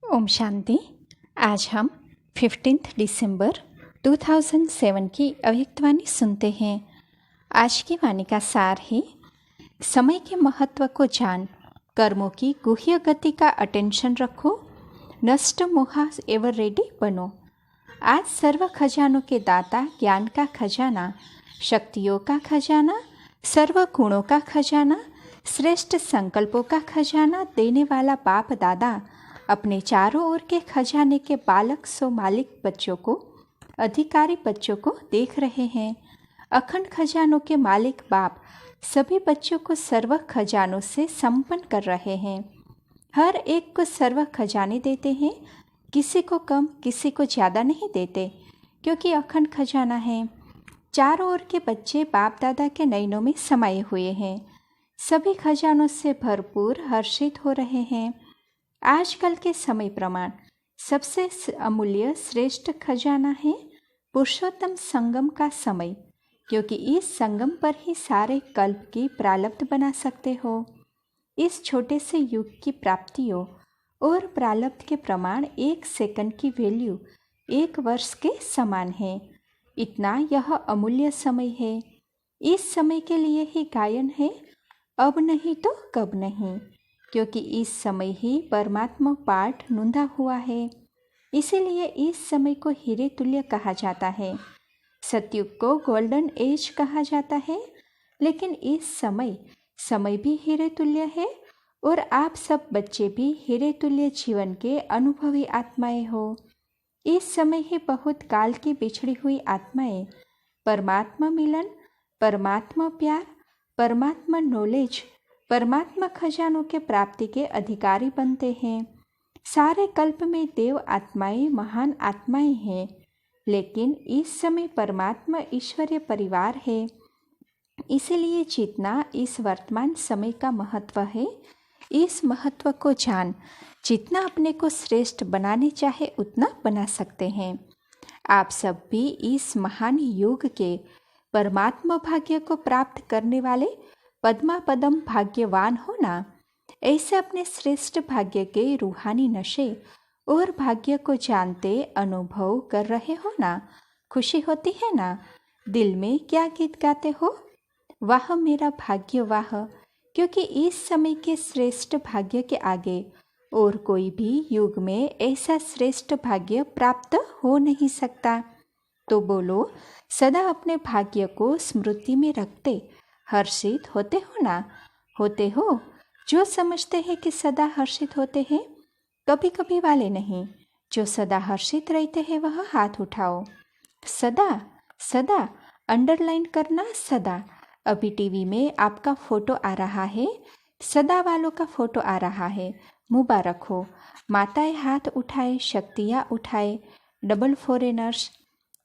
ओम शांति। आज हम 15 दिसंबर 2007 की अव्यक्तवाणी सुनते हैं। आज की वाणी का सार है, समय के महत्व को जान, कर्मों की गुह्य गति का अटेंशन रखो, नष्ट मोहा एवर रेडी बनो। आज सर्व खजानों के दाता, ज्ञान का खजाना, शक्तियों का खजाना, सर्व गुणों का खजाना, श्रेष्ठ संकल्पों का खजाना देने वाला बाप दादा अपने चारों ओर के खजाने के बालक सो मालिक बच्चों को, अधिकारी बच्चों को देख रहे हैं। अखंड खजानों के मालिक बाप सभी बच्चों को सर्व खजानों से संपन्न कर रहे हैं। हर एक को सर्व खजाने देते हैं, किसी को कम किसी को ज़्यादा नहीं देते, क्योंकि अखंड खजाना है। चारों ओर के बच्चे बाप दादा के नयनों में समाये हुए हैं, सभी खजानों से भरपूर हर्षित हो रहे हैं। आजकल के समय प्रमाण सबसे अमूल्य श्रेष्ठ खजाना है पुरुषोत्तम संगम का समय, क्योंकि इस संगम पर ही सारे कल्प की प्रारब्ध बना सकते हो। इस छोटे से युग की प्राप्तियों और प्रारब्ध के प्रमाण 1 सेकंड की वैल्यू 1 वर्ष के समान है। इतना यह अमूल्य समय है। इस समय के लिए ही गायन है, अब नहीं तो कब नहीं, क्योंकि इस समय ही परमात्मा पाठ नूंधा हुआ है। इसीलिए इस समय को हीरे तुल्य कहा जाता है। सतयुग को गोल्डन एज कहा जाता है, लेकिन इस समय भी हीरे तुल्य है और आप सब बच्चे भी हीरे तुल्य जीवन के अनुभवी आत्माएं हो। इस समय ही बहुत काल की बिछड़ी हुई आत्माएं परमात्मा मिलन, परमात्मा प्यार, परमात्मा नॉलेज, परमात्मा खजानों के प्राप्ति के अधिकारी बनते हैं। सारे कल्प में देव आत्माएं महान आत्माएं हैं, लेकिन इस समय परमात्मा ईश्वरीय परिवार है। इसलिए जितना इस वर्तमान समय का महत्व है, इस महत्व को जान, जितना अपने को श्रेष्ठ बनाने चाहे उतना बना सकते हैं। आप सब भी इस महान युग के परमात्मा भाग्य को प्राप्त करने वाले पद्मा पदम भाग्यवान हो ना। ऐसे अपने श्रेष्ठ भाग्य के रूहानी नशे और भाग्य को जानते अनुभव कर रहे हो ना। खुशी होती है ना। दिल में क्या गीत गाते हो? वाह मेरा भाग्य वाह, क्योंकि इस समय के श्रेष्ठ भाग्य के आगे और कोई भी युग में ऐसा श्रेष्ठ भाग्य प्राप्त हो नहीं सकता। तो बोलो, सदा अपने भाग्य को स्मृति में रखते हर्षित होते हो ना। होते हो? जो समझते हैं कि सदा हर्षित होते हैं, कभी कभी वाले नहीं। जो सदा हर्षित रहते हैं वह हाथ उठाओ। सदा सदा अंडरलाइन करना, सदा। अभी टीवी में आपका फोटो आ रहा है, सदा वालों का फोटो आ रहा है, मुबारक हो। माताएं हाथ उठाए, शक्तियाँ उठाए, डबल फॉरेनर्स।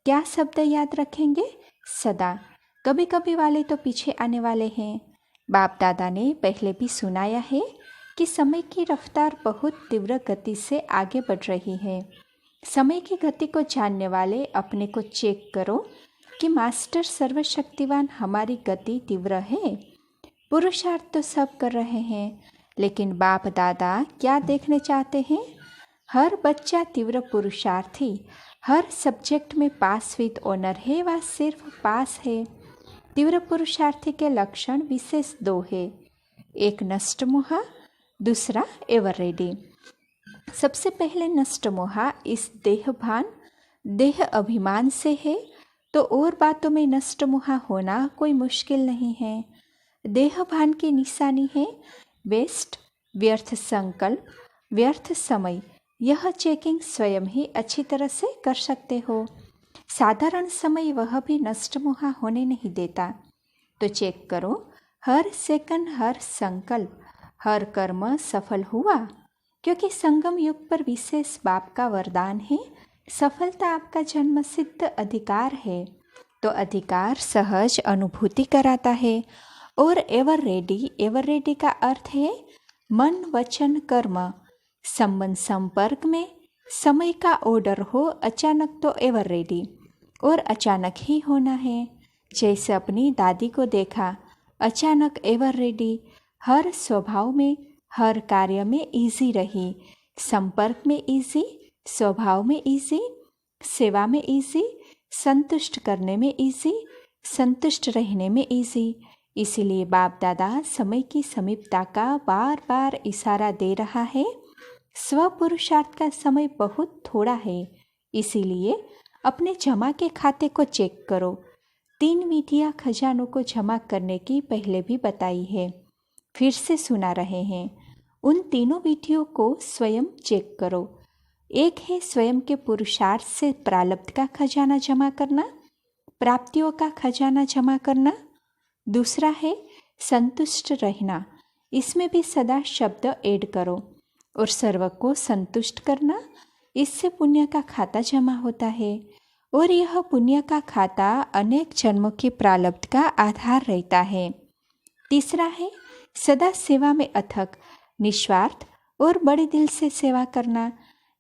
क्या शब्द याद रखेंगे? सदा। कभी कभी वाले तो पीछे आने वाले हैं। बाप दादा ने पहले भी सुनाया है कि समय की रफ्तार बहुत तीव्र गति से आगे बढ़ रही है। समय की गति को जानने वाले अपने को चेक करो कि मास्टर सर्वशक्तिवान हमारी गति तीव्र है। पुरुषार्थ तो सब कर रहे हैं, लेकिन बाप दादा क्या देखने चाहते हैं? हर बच्चा तीव्र पुरुषार्थी, हर सब्जेक्ट में पास विद ऑनर है, वह सिर्फ पास है। तीव्र पुरुषार्थी के लक्षण विशेष 2 है, एक नष्ट मोहा, दूसरा एवर रेडी। सबसे पहले नष्ट मोहा इस देहभान, देह अभिमान से है, तो और बातों में नष्ट मोहा होना कोई मुश्किल नहीं है। देहभान की निशानी है वेस्ट, व्यर्थ संकल्प, व्यर्थ समय। यह चेकिंग स्वयं ही अच्छी तरह से कर सकते हो। साधारण समय वह भी नष्ट मोहा होने नहीं देता। तो चेक करो, हर सेकंड, हर संकल्प, हर कर्म सफल हुआ, क्योंकि संगम युग पर विशेष बाप का वरदान है। सफलता आपका जन्म सिद्ध अधिकार है, तो अधिकार सहज अनुभूति कराता है। और एवर रेडी का अर्थ है मन वचन कर्म। संबंध संपर्क में समय का ऑर्डर हो, अचानक तो एवर रेडी, और अचानक ही होना है। जैसे अपनी दादी को देखा, अचानक एवर रेडी, हर स्वभाव में, हर कार्य में इजी रही, संपर्क में इजी, स्वभाव में इजी, सेवा में इजी, संतुष्ट करने में इजी, संतुष्ट रहने में इजी। इसीलिए बाप दादा समय की समीपता का बार बार इशारा दे रहा है। स्व पुरुषार्थ का समय बहुत थोड़ा है, इसीलिए अपने जमा के खाते को चेक करो। 3 विधियाँ खजानों को जमा करने की पहले भी बताई है, फिर से सुना रहे हैं। उन तीनों विधियों को स्वयं चेक करो। एक है स्वयं के पुरुषार्थ से प्रारब्ध का खजाना जमा करना, प्राप्तियों का खजाना जमा करना। दूसरा है संतुष्ट रहना, इसमें भी सदा शब्द ऐड करो। और सर्व को संतुष्ट करना, इससे पुण्य का खाता जमा होता है। और यह पुण्य का खाता अनेक जन्मों की प्रारब्ध का आधार रहता है। तीसरा है सदा सेवा में अथक, निस्वार्थ और बड़े दिल से सेवा करना।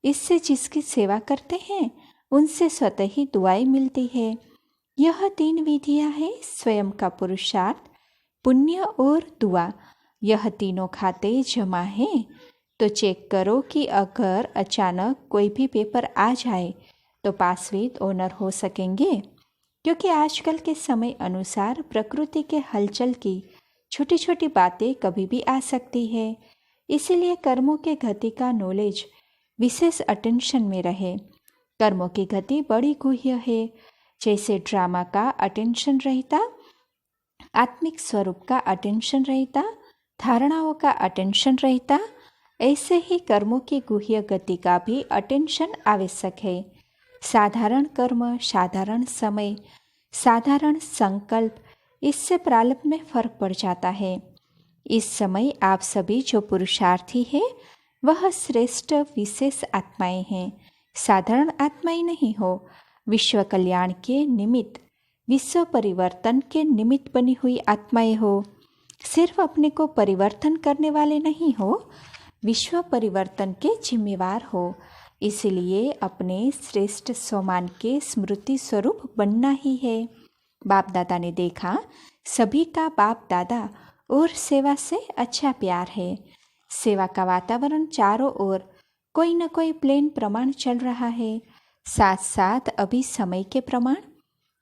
इससे जिसकी सेवा करते हैं उनसे स्वतः ही दुआएं मिलती है। यह 3 विधियां हैं स्वयं का पुरुषार्थ, पुण्य और दुआ। यह तीनों खाते जमा हैं तो चेक करो कि अगर अचानक कोई भी पेपर आ जाए तो पास विद ऑनर हो सकेंगे, क्योंकि आजकल के समय अनुसार प्रकृति के हलचल की छोटी छोटी बातें कभी भी आ सकती है। इसीलिए कर्मों के गति का नॉलेज विशेष अटेंशन में रहे। कर्मों की गति बड़ी गुह्य है। जैसे ड्रामा का अटेंशन रहता, आत्मिक स्वरूप का अटेंशन रहता, धारणाओं का अटेंशन रहता, ऐसे ही कर्मों की गुह्य गति का भी अटेंशन आवश्यक है। साधारण कर्म, साधारण समय, साधारण संकल्प, इससे प्रारब्ध में फर्क पड़ जाता है। इस समय आप सभी जो पुरुषार्थी है वह श्रेष्ठ विशेष आत्माएं हैं, साधारण आत्माएं नहीं हो। विश्व कल्याण के निमित्त, विश्व परिवर्तन के निमित्त बनी हुई आत्माएं हो। सिर्फ अपने को परिवर्तन करने वाले नहीं हो, विश्व परिवर्तन के जिम्मेवार हो। इसलिए अपने श्रेष्ठ स्वमान के स्मृति स्वरूप बनना ही है। बाप दादा ने देखा सभी का बाप दादा और सेवा से अच्छा प्यार है। सेवा का वातावरण चारों ओर कोई न कोई प्लेन प्रमाण चल रहा है। साथ साथ अभी समय के प्रमाण,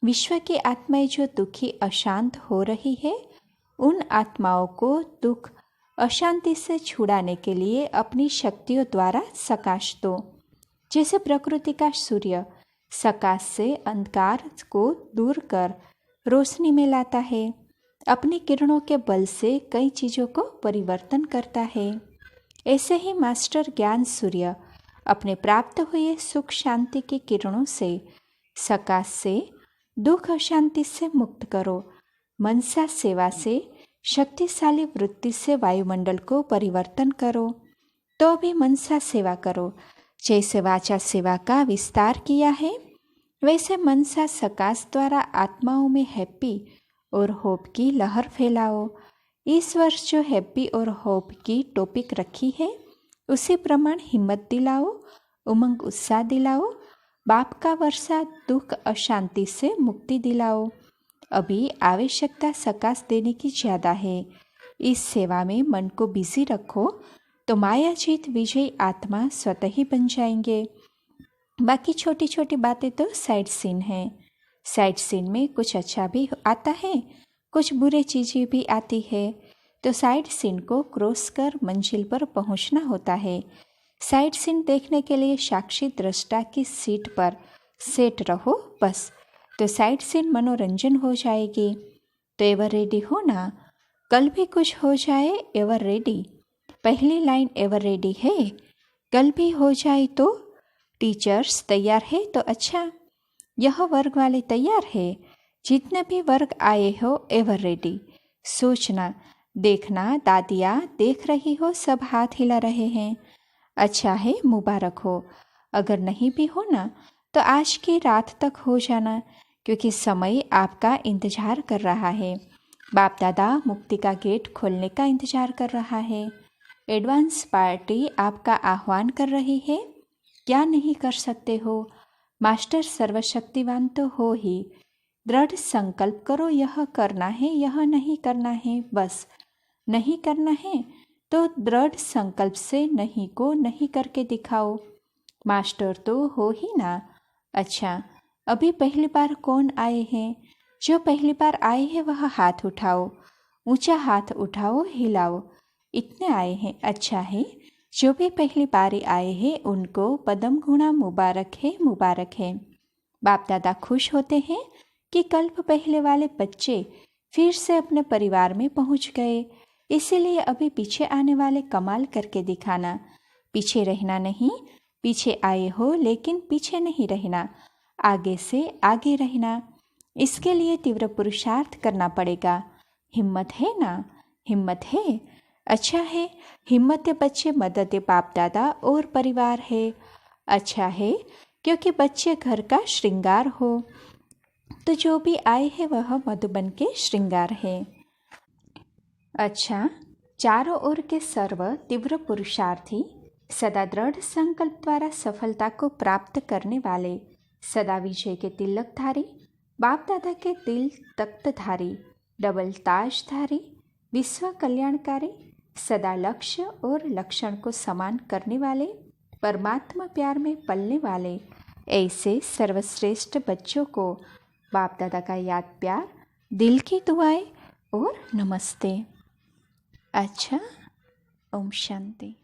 विश्व की आत्माएं जो दुखी अशांत हो रही है, उन आत्माओं को दुख अशांति से छुड़ाने के लिए अपनी शक्तियों द्वारा सकाश दो। जैसे प्रकृति का सूर्य सकाश से अंधकार को दूर कर रोशनी में लाता है, अपनी किरणों के बल से कई चीज़ों को परिवर्तन करता है। ऐसे ही मास्टर ज्ञान सूर्य अपने प्राप्त हुए सुख शांति की किरणों से सकाश से दुख अशांति से मुक्त करो। मनसा सेवा से शक्तिशाली वृत्ति से वायुमंडल को परिवर्तन करो। तो भी मनसा सेवा करो। जैसे वाचा सेवा का विस्तार किया है, वैसे मनसा सकाश द्वारा आत्माओं में हैप्पी और होप की लहर फैलाओ। इस वर्ष जो हैप्पी और होप की टॉपिक रखी है, उसी प्रमाण हिम्मत दिलाओ, उमंग उत्साह दिलाओ। बाप का वर्षा दुख अशांति से मुक्ति दिलाओ। अभी आवश्यकता सकाश देने की ज़्यादा है। इस सेवा में मन को बिजी रखो तो मायाजीत विजयी आत्मा स्वतः ही बन जाएंगे। बाकी छोटी छोटी बातें तो साइड सीन हैं। साइड सीन में कुछ अच्छा भी आता है, कुछ बुरे चीज़ें भी आती है, तो साइड सीन को क्रॉस कर मंजिल पर पहुंचना होता है। साइड सीन देखने के लिए साक्षी दृष्टा की सीट पर सेट रहो बस, तो साइड सीन मनोरंजन हो जाएगी। तो एवर रेडी हो ना, कल भी कुछ हो जाए एवर रेडी। पहली लाइन एवर रेडी है, कल भी हो जाए तो। टीचर्स तैयार है तो अच्छा, यह वर्ग वाले तैयार है। जितने भी वर्ग आए हो एवर रेडी। सोचना, देखना, दादियाँ देख रही हो, सब हाथ हिला रहे हैं। अच्छा है, मुबारक हो। अगर नहीं भी हो ना तो आज की रात तक हो जाना, क्योंकि समय आपका इंतजार कर रहा है। बाप दादा मुक्ति का गेट खोलने का इंतजार कर रहा है। एडवांस पार्टी आपका आह्वान कर रही है। क्या नहीं कर सकते हो, मास्टर सर्वशक्तिवान तो हो ही। दृढ़ संकल्प करो, यह करना है, यह नहीं करना है। बस नहीं करना है तो दृढ़ संकल्प से नहीं को नहीं करके दिखाओ। मास्टर तो हो ही ना। अच्छा, अभी पहली बार कौन आए हैं? जो पहली बार आए हैं वह हाथ उठाओ। ऊंचा हाथ उठाओ, हिलाओ। इतने आए हैं, अच्छा है। जो भी पहली बारी आए हैं उनको पदम गुणा मुबारक है, मुबारक है। बाप दादा खुश होते हैं कि कल्प पहले वाले बच्चे फिर से अपने परिवार में पहुंच गए। इसीलिए अभी पीछे आने वाले कमाल करके दिखाना। पीछे रहना नहीं, पीछे आए हो लेकिन पीछे नहीं रहना, आगे से आगे रहना। इसके लिए तीव्र पुरुषार्थ करना पड़ेगा। हिम्मत है ना? हिम्मत है? अच्छा है। हिम्मत बच्चे मदद बाप दादा और परिवार है। अच्छा है, क्योंकि बच्चे घर का श्रृंगार हो। तो जो भी आए हैं वह मधुबन के श्रृंगार है। अच्छा, चारों ओर के सर्व तीव्र पुरुषार्थी, सदा दृढ़ संकल्प द्वारा सफलता को प्राप्त करने वाले, सदा विजय के तिलकधारी, बाप दादा के दिल तख्तधारी, डबल ताजधारी, विश्व कल्याणकारी, सदा लक्ष्य और लक्षण को समान करने वाले, परमात्मा प्यार में पलने वाले, ऐसे सर्वश्रेष्ठ बच्चों को बाप दादा का याद प्यार, दिल की दुआएं और नमस्ते। अच्छा, ओम शांति।